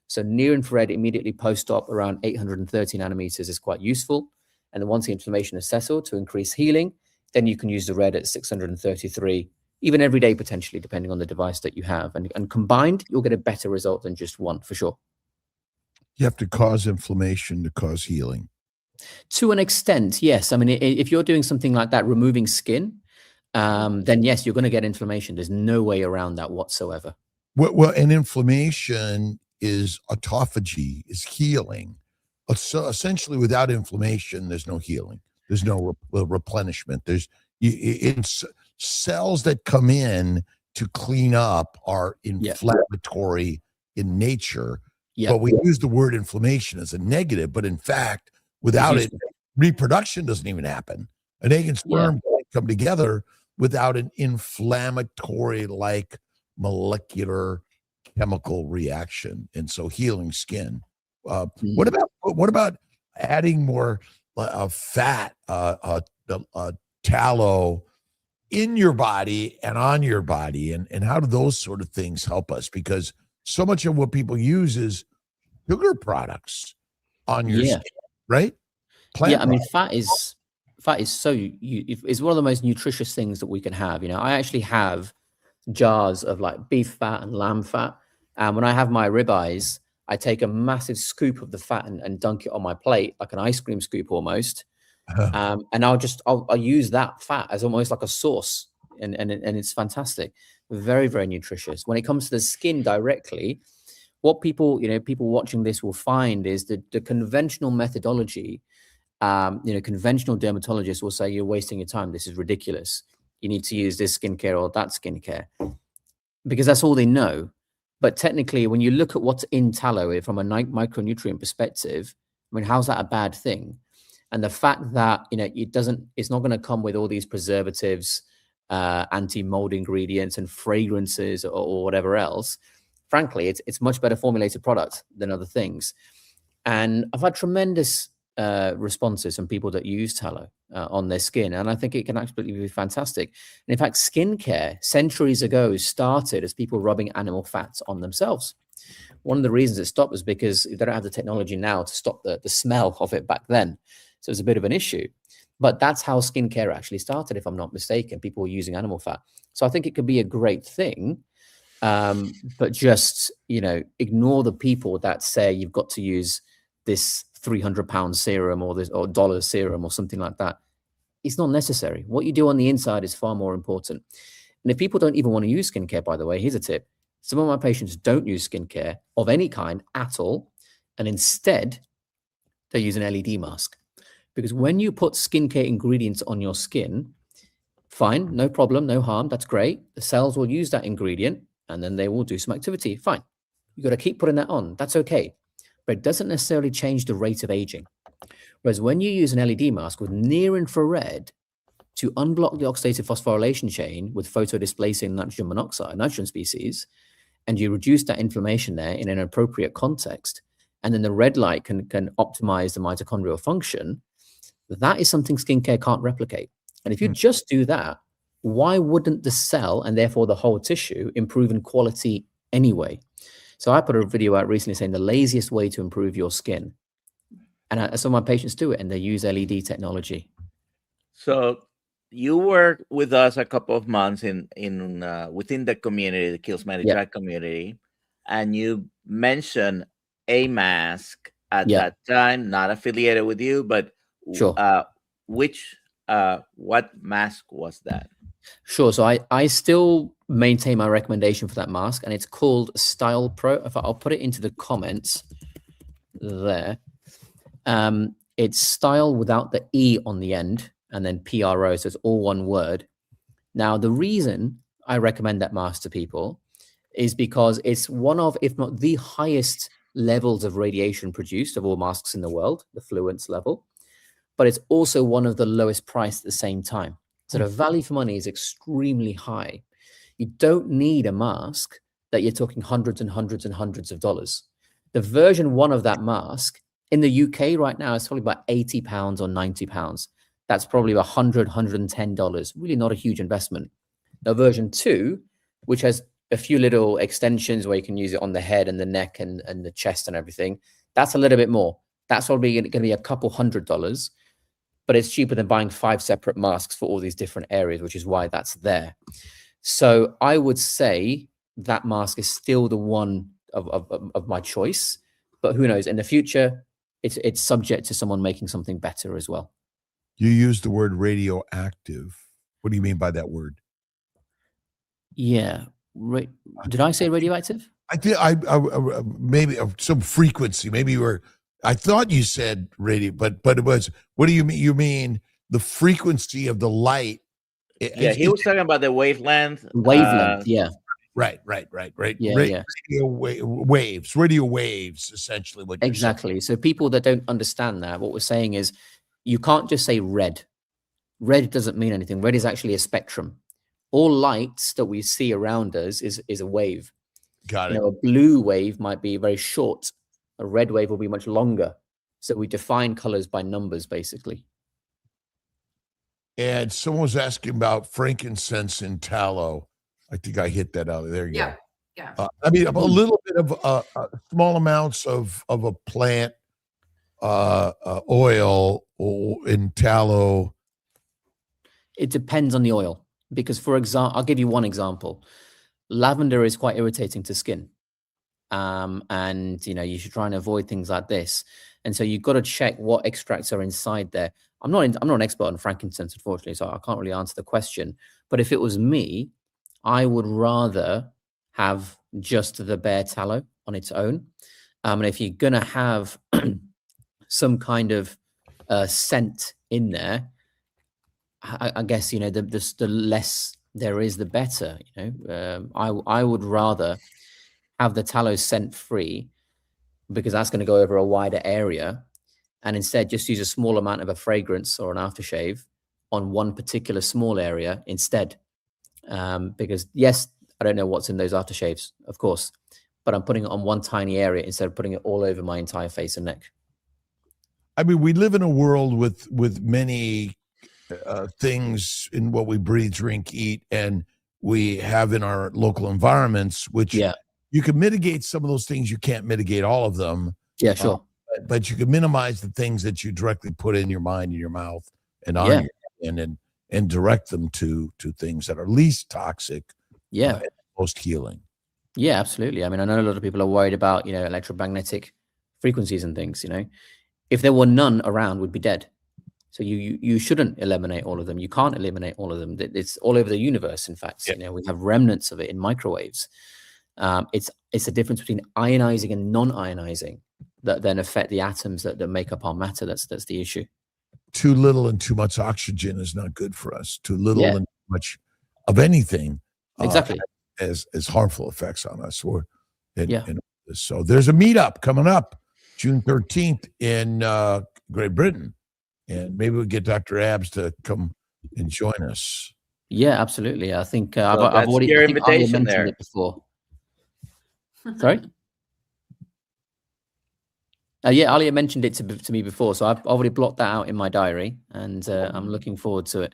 So near infrared immediately post-op around 830 nanometers is quite useful. And then once the inflammation is settled to increase healing, then you can use the red at 633, even every day potentially, depending on the device that you have. And combined, you'll get a better result than just one, for sure. You have to cause inflammation to cause healing. To an extent, yes. I mean, if you're doing something like that, removing skin, then yes, you're going to get inflammation. There's no way around that whatsoever. Well, and inflammation is autophagy, is healing. So essentially, without inflammation, there's no healing. There's no replenishment. It's cells that come in to clean up are inflammatory in nature. Yeah. But we use the word inflammation as a negative. But in fact, without it, reproduction doesn't even happen. An egg and sperm can't come together without an inflammatory-like molecular chemical reaction. And so healing skin. What about adding more fat, tallow in your body and on your body? And how do those sort of things help us? Because so much of what people use is sugar products on your skin, right? I mean, fat is it's one of the most nutritious things that we can have. You know, I actually have jars of like beef fat and lamb fat. And when I have my ribeyes, I take a massive scoop of the fat and dunk it on my plate, like an ice cream scoop almost. And I'll use that fat as almost like a sauce. And it's fantastic. Very, very nutritious. When it comes to the skin directly, what people watching this will find is that the conventional methodology, conventional dermatologists will say, you're wasting your time. This is ridiculous. You need to use this skincare or that skincare, because that's all they know. But technically, when you look at what's in tallow from a micronutrient perspective, I mean, how's that a bad thing? And the fact that, it's not going to come with all these preservatives, anti-mold ingredients and fragrances or whatever else. Frankly, it's much better formulated product than other things. And I've had tremendous responses from people that use tallow on their skin. And I think it can absolutely be fantastic. And in fact, skincare centuries ago started as people rubbing animal fats on themselves. One of the reasons it stopped was because they don't have the technology now to stop the smell of it back then. So it's a bit of an issue. But that's how skincare actually started, if I'm not mistaken. People were using animal fat. So I think it could be a great thing. But just, ignore the people that say you've got to use this 300-pound serum or dollar serum or something like that. It's not necessary. What you do on the inside is far more important. And if people don't even want to use skincare, by the way, here's a tip. Some of my patients don't use skincare of any kind at all. And instead, they use an LED mask. Because when you put skincare ingredients on your skin, fine, no problem, no harm. That's great. The cells will use that ingredient and then they will do some activity. Fine. You got to keep putting that on. That's okay. But it doesn't necessarily change the rate of aging. Whereas when you use an LED mask with near infrared to unblock the oxidative phosphorylation chain with photodisplacing nitrogen species, and you reduce that inflammation there in an appropriate context, and then the red light can optimize the mitochondrial function, that is something skincare can't replicate. And if you just do that, why wouldn't the cell and therefore the whole tissue improve in quality anyway? So I put a video out recently saying the laziest way to improve your skin. And some of my patients do it, and they use LED technology. So you worked with us a couple of months in within the community, the Kiltz Track community, and you mentioned a mask at that time, not affiliated with you, but sure. What mask was that? Sure. So I still maintain my recommendation for that mask, and it's called Style Pro. I'll put it into the comments there. It's style without the E on the end, and then PRO, so it's all one word. Now, the reason I recommend that mask to people is because it's one of, if not the highest levels of radiation produced of all masks in the world, the fluence level, but it's also one of the lowest priced at the same time. So the value for money is extremely high. You don't need a mask that you're talking hundreds and hundreds and hundreds of dollars. The version 1 of that mask in the UK right now is probably about £80 or £90. That's probably $100, $110. Really not a huge investment. Now, version 2, which has a few little extensions where you can use it on the head and the neck and the chest and everything, that's a little bit more. That's probably going to be a couple $100, but it's cheaper than buying 5 separate masks for all these different areas, which is why that's there. So I would say that mask is still the one of my choice, but who knows? In the future, it's subject to someone making something better as well. You use the word radioactive. What do you mean by that word? Yeah. Did I say radioactive? I think maybe some frequency. Maybe I thought you said radio, but it was. What do you mean? You mean the frequency of the light? Yeah, he was talking about the wavelength. Wavelength, yeah. Right. Yeah, Radio waves, essentially. What you're exactly. So people that don't understand that, what we're saying is, you can't just say red. Red doesn't mean anything. Red is actually a spectrum. All lights that we see around us is a wave. Got it. You know, a blue wave might be very short. A red wave will be much longer. So we define colors by numbers, basically. And someone was asking about frankincense and tallow. I think I hit that out. There you go. Yeah. I mean, a little bit of small amounts of a plant oil in tallow. It depends on the oil, because, for example, I'll give you one example. Lavender is quite irritating to skin, and you know, you should try and avoid things like this. And so you've got to check what extracts are inside there. I'm not an expert on frankincense, unfortunately, so I can't really answer the question. But if it was me, I would rather have just the bare tallow on its own. And if you're gonna have some kind of scent in there, I guess, you know, the less there is, the better. You know, I would rather have the tallow scent free, because that's going to go over a wider area, and instead just use a small amount of a fragrance or an aftershave on one particular small area instead. Because yes, I don't know what's in those aftershaves, of course, but I'm putting it on one tiny area instead of putting it all over my entire face and neck. I mean, we live in a world with many things in what we breathe, drink, eat, and we have in our local environments, which you can mitigate some of those things. You can't mitigate all of them. Yeah, sure. But you can minimize the things that you directly put in your mind, in your mouth, and on your skin, and direct them to things that are least toxic, and most healing. Yeah, absolutely. I mean, I know a lot of people are worried about, you know, electromagnetic frequencies and things. You know, if there were none around, we'd be dead. So you shouldn't eliminate all of them. You can't eliminate all of them. It's all over the universe. In fact, you know, we have remnants of it in microwaves. It's a difference between ionizing and non-ionizing that then affect the atoms that make up our matter. That's the issue. Too little and too much oxygen is not good for us. Too little and too much of anything exactly has harmful effects on us. So there's a meetup coming up June 13th in Great Britain, and maybe we'll get Dr. Abs to come and join us. Yeah, absolutely. I think I've already your invitation there. It before. Sorry. Alia mentioned it to me before, so I've already blocked that out in my diary, and I'm looking forward to it.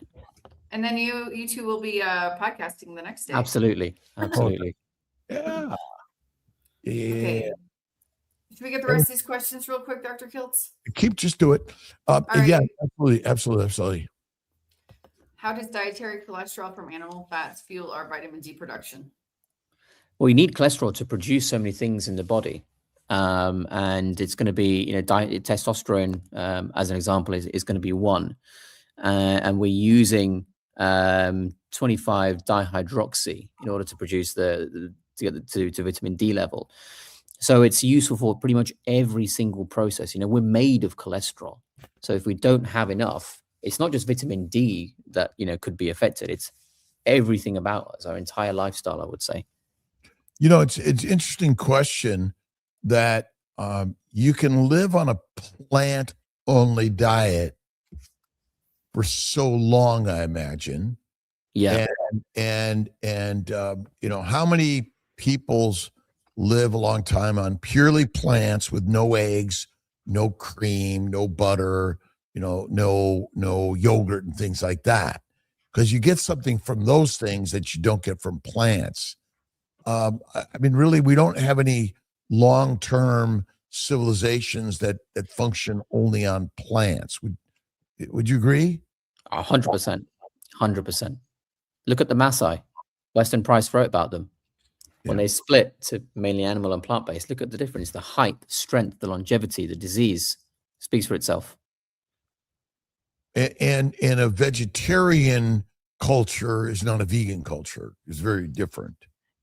And then you two will be podcasting the next day. Absolutely. Yeah. Okay. Should we get the rest of these questions real quick, Dr. Kiltz? Just do it. Right. Yeah, absolutely. How does dietary cholesterol from animal fats fuel our vitamin D production? Well, you need cholesterol to produce so many things in the body. And it's going to be, you know, testosterone, as an example, is going to be one. And we're using 25-dihydroxy in order to produce to get to vitamin D level. So it's useful for pretty much every single process. You know, we're made of cholesterol. So if we don't have enough, it's not just vitamin D that, you know, could be affected. It's everything about us, our entire lifestyle, I would say. You know, it's an interesting question that you can live on a plant-only diet for so long, I imagine. Yeah. And you know, how many people's live a long time on purely plants with no eggs, no cream, no butter, you know, no yogurt and things like that, because you get something from those things that you don't get from plants. I mean, really, we don't have any long-term civilizations that function only on plants. Would you agree? 100%. 100%. Look at the Maasai. Weston Price wrote about them. When they split to mainly animal and plant-based, look at the difference. The height, the strength, the longevity, the disease speaks for itself. And a vegetarian culture is not a vegan culture. It's very different.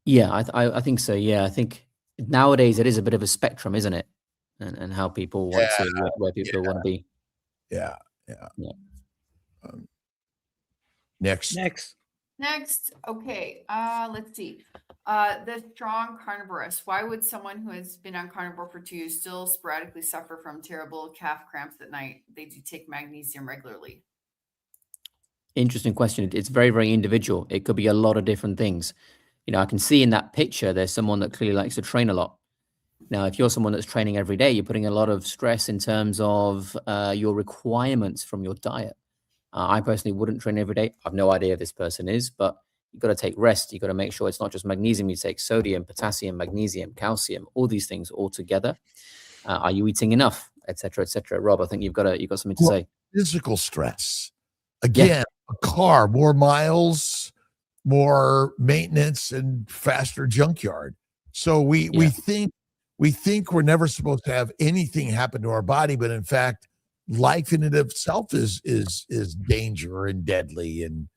Yeah, I think so. Yeah, I think nowadays it is a bit of a spectrum, isn't it? And how people want to, where people want to be. Yeah. Yeah. Next. Okay. Let's see. The strong carnivorous. Why would someone who has been on carnivore for 2 years still sporadically suffer from terrible calf cramps at night? They do take magnesium regularly. Interesting question. It's very, very individual. It could be a lot of different things. I can see in that picture, there's someone that clearly likes to train a lot. Now, if you're someone that's training every day, you're putting a lot of stress in terms of your requirements from your diet. I personally wouldn't train every day. I've no idea if this person is, but you've got to take rest. You've got to make sure it's not just magnesium. You take sodium, potassium, magnesium, calcium, all these things all together. Are you eating enough, et cetera, et cetera? Rob, I think you've got something to say. Physical stress. Again, a car, more miles, more maintenance, and faster junkyard. So we think we're never supposed to have anything happen to our body, but in fact, life in and of itself is danger and deadly, and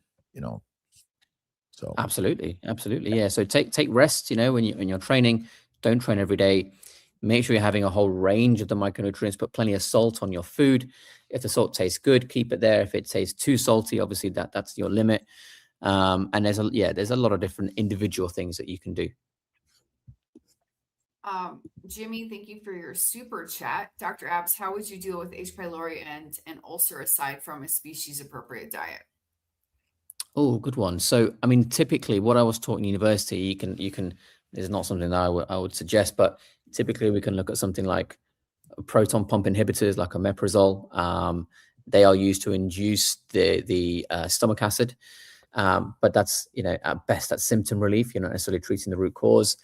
so absolutely, yeah. So take rest. When you're training, don't train every day. Make sure you're having a whole range of the micronutrients. Put plenty of salt on your food. If the salt tastes good, keep it there. If it tastes too salty, obviously that's your limit. And there's a lot of different individual things that you can do. Jimmy, thank you for your super chat. Dr. Abs, how would you deal with H. pylori and an ulcer aside from a species appropriate diet? Oh, good one. So, typically what I was taught in university, you can, this is not something that I would suggest, but typically we can look at something like proton pump inhibitors, like omeprazole. They are used to induce the stomach acid. But that's, at best, that's symptom relief. You're not necessarily treating the root cause.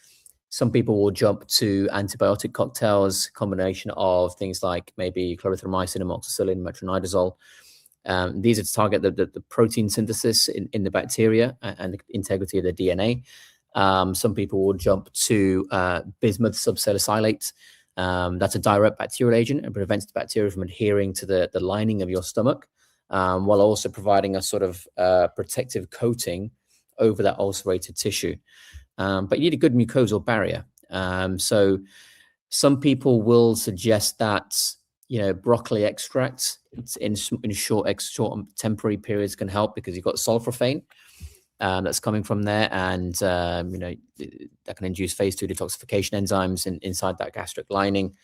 Some people will jump to antibiotic cocktails, combination of things like maybe clarithromycin, amoxicillin, metronidazole. These are to target the protein synthesis in the bacteria and the integrity of the DNA. Some people will jump to bismuth subsalicylate. That's a direct bacterial agent and prevents the bacteria from adhering to the lining of your stomach, while also providing a sort of protective coating over that ulcerated tissue. But you need a good mucosal barrier. So some people will suggest that, broccoli extract in short temporary periods can help because you've got sulforaphane that's coming from there, and that can induce phase 2 detoxification enzymes inside that gastric lining.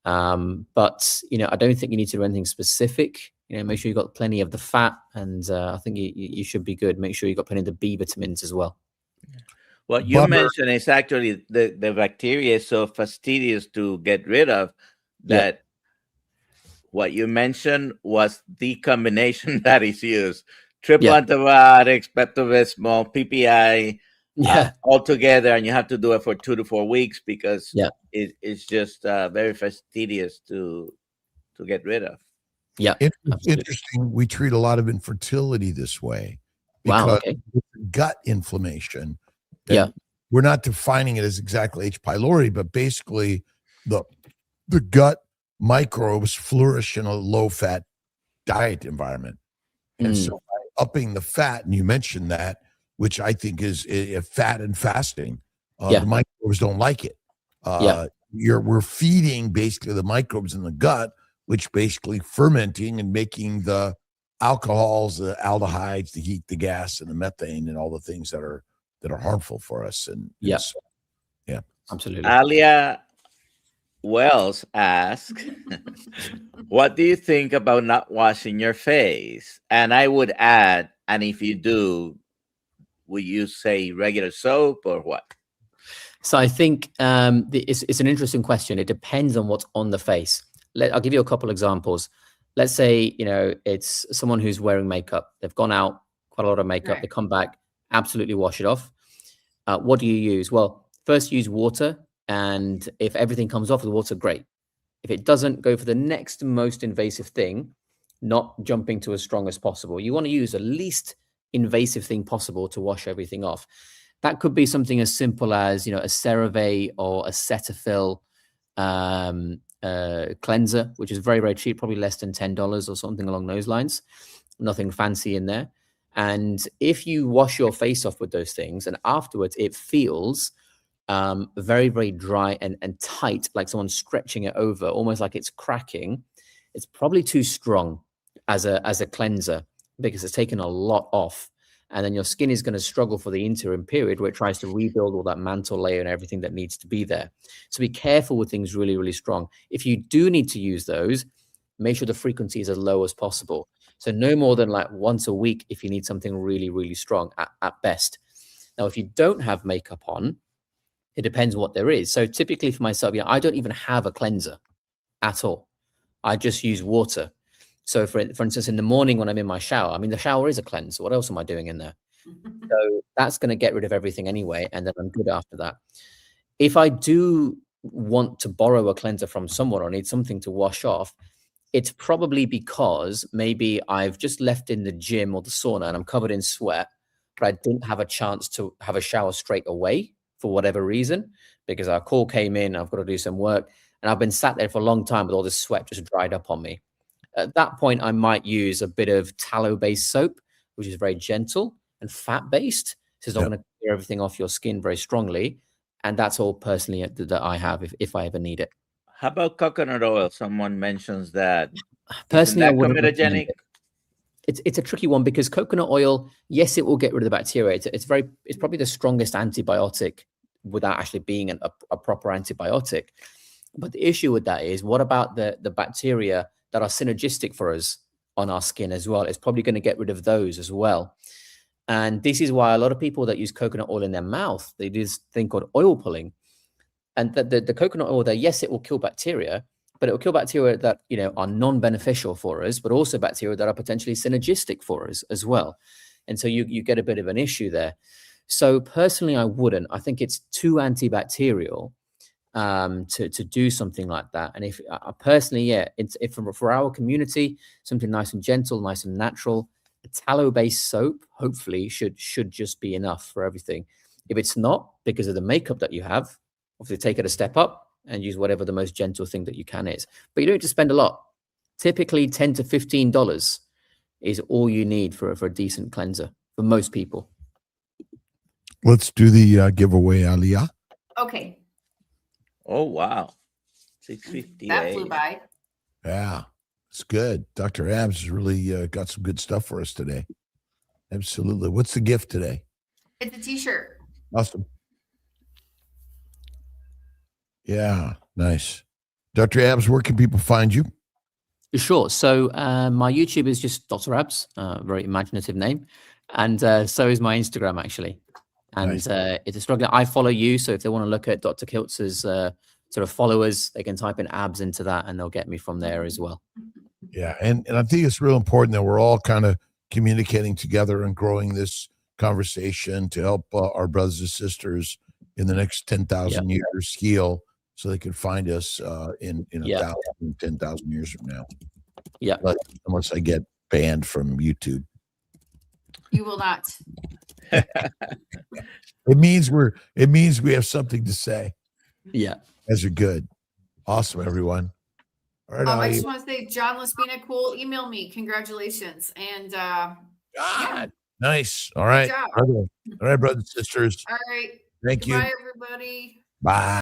But I don't think you need to do anything specific. Make sure you've got plenty of the fat, and I think you should be good. Make sure you've got plenty of the B vitamins as well. What you mentioned is actually the bacteria is so fastidious to get rid of that what you mentioned was the combination that is used. Triple antibiotics, Pepto-Bismol, PPI, all together, and you have to do it for 2 to 4 weeks because it's just very fastidious to get rid of. Yeah, interesting. We treat a lot of infertility this way because gut inflammation. We're not defining it as exactly H. pylori, but basically the gut microbes flourish in a low-fat diet environment. And so by upping the fat, and you mentioned that, which I think is fat and fasting, the microbes don't like it. We're feeding basically the microbes in the gut, which basically fermenting and making the alcohols, the aldehydes, the heat, the gas, and the methane, and all the things that are harmful for us. And absolutely. Alia Wells asks, what do you think about not washing your face? And I would add, and if you do, would you say regular soap or what? So I think it's an interesting question. It depends on what's on the face. I'll give you a couple examples. Let's say, it's someone who's wearing makeup. They've gone out, quite a lot of makeup. They come back, absolutely wash it off. What do you use? Well, first use water. And if everything comes off with water, great. If it doesn't, go for the next most invasive thing, not jumping to as strong as possible. You want to use the least invasive thing possible to wash everything off. That could be something as simple as, a CeraVe or a Cetaphil cleanser, which is very, very cheap, probably less than $10 or something along those lines. Nothing fancy in there. And if you wash your face off with those things and afterwards it feels very, very dry and tight, like someone's stretching it over, almost like it's cracking, it's probably too strong as a cleanser because it's taken a lot off. And then your skin is going to struggle for the interim period where it tries to rebuild all that mantle layer and everything that needs to be there. So be careful with things really, really strong. If you do need to use those, make sure the frequency is as low as possible. So no more than like once a week if you need something really, really strong at best. Now, if you don't have makeup on, it depends what there is. So typically for myself, I don't even have a cleanser at all. I just use water. So for instance, in the morning when I'm in my shower, I mean, the shower is a cleanser. What else am I doing in there? So that's going to get rid of everything anyway. And then I'm good after that. If I do want to borrow a cleanser from someone or need something to wash off, it's probably because maybe I've just left in the gym or the sauna and I'm covered in sweat, but I didn't have a chance to have a shower straight away for whatever reason, because our call came in, I've got to do some work, and I've been sat there for a long time with all this sweat just dried up on me. At that point, I might use a bit of tallow-based soap, which is very gentle and fat-based. So it's not going to clear everything off your skin very strongly. And that's all personally that I have if I ever need it. How about coconut oil? Someone mentions that. Personally, I wouldn't comedogenic? It's a tricky one because coconut oil, yes, it will get rid of the bacteria. It's probably the strongest antibiotic without actually being a proper antibiotic. But the issue with that is, what about the bacteria that are synergistic for us on our skin as well? It's probably going to get rid of those as well. And this is why a lot of people that use coconut oil in their mouth, they do this thing called oil pulling. And the coconut oil there, yes, it will kill bacteria, but it will kill bacteria that, are non-beneficial for us, but also bacteria that are potentially synergistic for us as well. And so you get a bit of an issue there. So personally, I wouldn't. I think it's too antibacterial to do something like that. And if personally, if for our community, something nice and gentle, nice and natural, a tallow-based soap hopefully should just be enough for everything. If it's not, because of the makeup that you have, obviously take it a step up and use whatever the most gentle thing that you can is. But you don't have to spend a lot. Typically $10 to $15 is all you need for a decent cleanser for most people. Let's do the giveaway, Aliyah. Okay. Oh, wow. 658. That flew by. Yeah, it's good. Dr. Abs has really got some good stuff for us today. Absolutely. What's the gift today? It's a t-shirt. Awesome. Yeah, nice. Dr. Abs, where can people find you? Sure. So my YouTube is just Dr. Abs, very imaginative name. And so is my Instagram, actually. And Nice. it's a struggle. I follow you. So if they want to look at Dr. Kiltz's sort of followers, they can type in abs into that and they'll get me from there as well. Yeah, and I think it's real important that we're all kind of communicating together and growing this conversation to help our brothers and sisters in the next 10,000 years heal, so they can find us in 1,000, 10,000 years from now. Yeah. Unless I get banned from YouTube. You will not. It means we have something to say. Yeah. As are good. Awesome, everyone. All right. I just want to say, John Laspina, cool. Email me. Congratulations. And Nice. All right. job. All right, brothers and sisters. all right. Thank you. Bye, everybody. Bye.